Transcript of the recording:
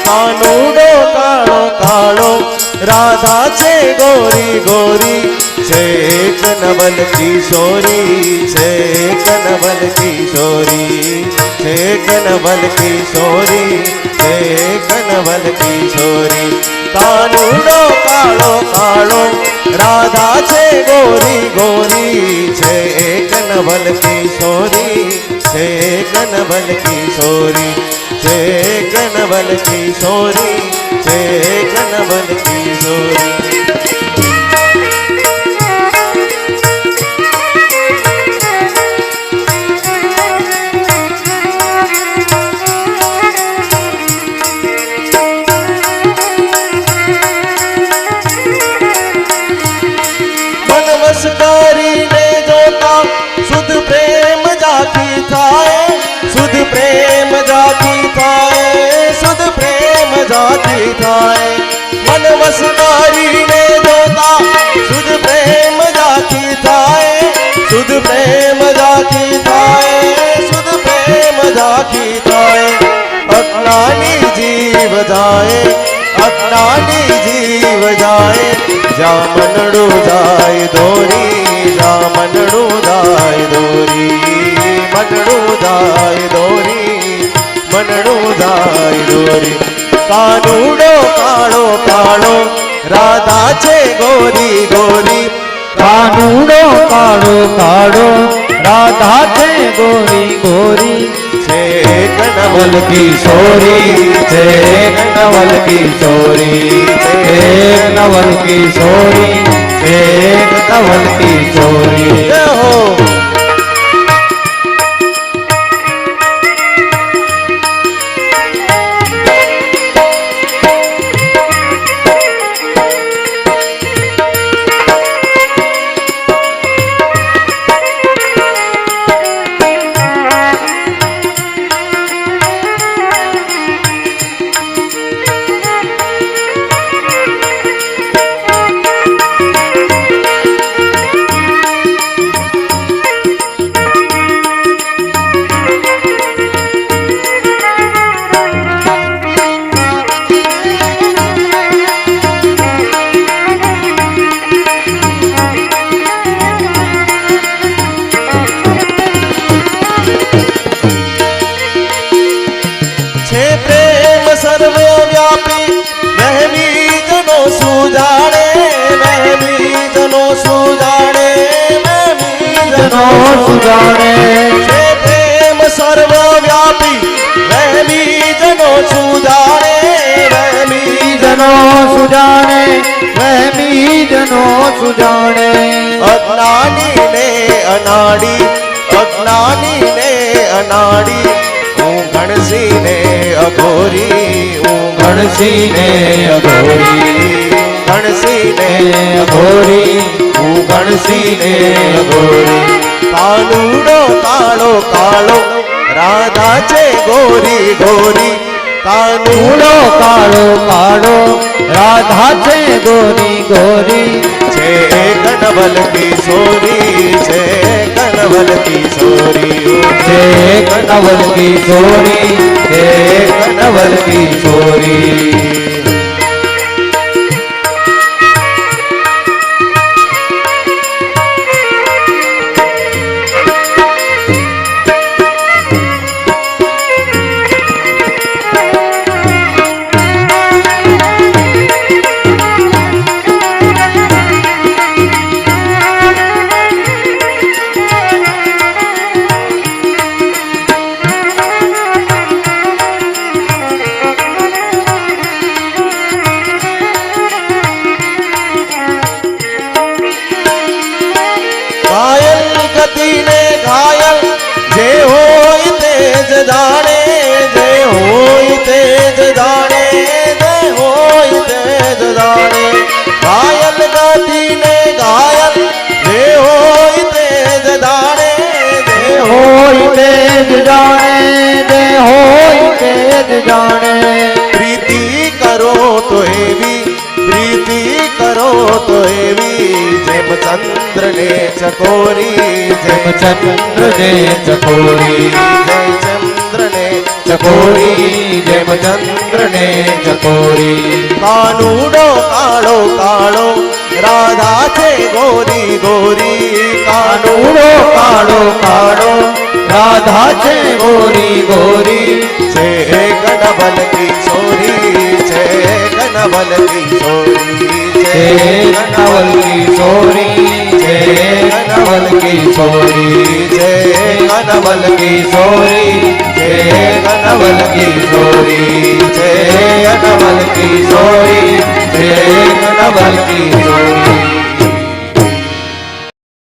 કાનુડો કાળો કાળો રાધા છે ગોરી ગોરી છે કનવલ કિશોરી છે કનવલ કિશોરી છે કનવલ કિશોરી છે કનવલ કિશોરી કાનુડો કાળો કાળો રાધા છે ગોરી ગોરી છે કનવલ કિશોરી છે કનવલ કિશોરી છે કનવલ કિશોરી છે કનવલ કિશોરી કરીને જોતા શુદ્ધ પ્રેમ જાતી થાય શુદ્ધ પ્રેમ જાતી થાય શુદ્ધ પ્રેમ જાતી થાય મન વસ કરીને જોતા શુદ્ધ પ્રેમ જાતી થાય શુદ્ધ પ્રેમ જાતી થાય શુદ્ધ પ્રેમ જાતી થાય અજ્ઞાની જીવ જાય અજ્ઞાની જીવ જાય જા મનડું જાય દોરી જા મનડું જાય દોરી મનડું જાય દોરી મનડું જાય દોરી કાનુડો કાળો કાળો રાધા છે ગોરી ગોરી કાનુડો કાળો કાળો રાધા છે ગોરી ગોરી છે કનવલ કિશોરી છે કનવલ કિશોરી છે કનવલ કિશોરી છે કનવલ કિશોરી જય હો સર્વવ્યાપી વહેમી જનો સુજાણે વહેમી જનો સુજાણે વહેમી જનો સુજાણે છે પ્રેમ સર્વવ્યાપી વહેમી જનો સુજાણે વહેમી જનો સુજાણે વહેમી જનો સુજાણે અજ્ઞાની ને અનાડી અજ્ઞાની ને અનાડી ગણસી ને અઘોરી ગણસી ને અઘોરી ગણસી ને અઘોરી ગણસી ને અઘોરી કાનુડો કાળો કાળો રાધા છે ગોરી ગોરી કાનુડો કાળો કાળો રાધા છે ગોરી ગોરી છે કનવલ કિશોરી છે કનવલ કિશોરી છે કનવલ કિશોરી છે કનવલ કિશોરી ઘાયલ જે હોય તે જ જાણે જે હોય તે જ જાણે જે હોય તે જ જાણે ઘાયલ ગતિને ઘાયલ જે હોય તે જ જાણે જે હોય તે જ જાણે જે હોય તે જ જાણે પ્રીતિ કરો તો એવી પ્રીતિ કરો તો એવી જેમ ચંદ્ર ને ચકોરી જેમ ચંદ્ર ને ચકોરી જય ચંદ્ર ને ચકોરી જેમ ચંદ્ર ને ચકોરી કાનુડો કાળો કાળો રાધા છે ગોરી ગોરી કાનુડો કાળો કાળો રાધા છે ગોરી ગોરી છે કનવલ કિશોરી છે કનવલ કિશોરી છે કનવલ કિશોરી છે કનવલ કિશોરી છે કનવલ કિશોરી છે કનવલ કિશોરી છે કનવલ કિશોરી છે કનવલ કિશોરી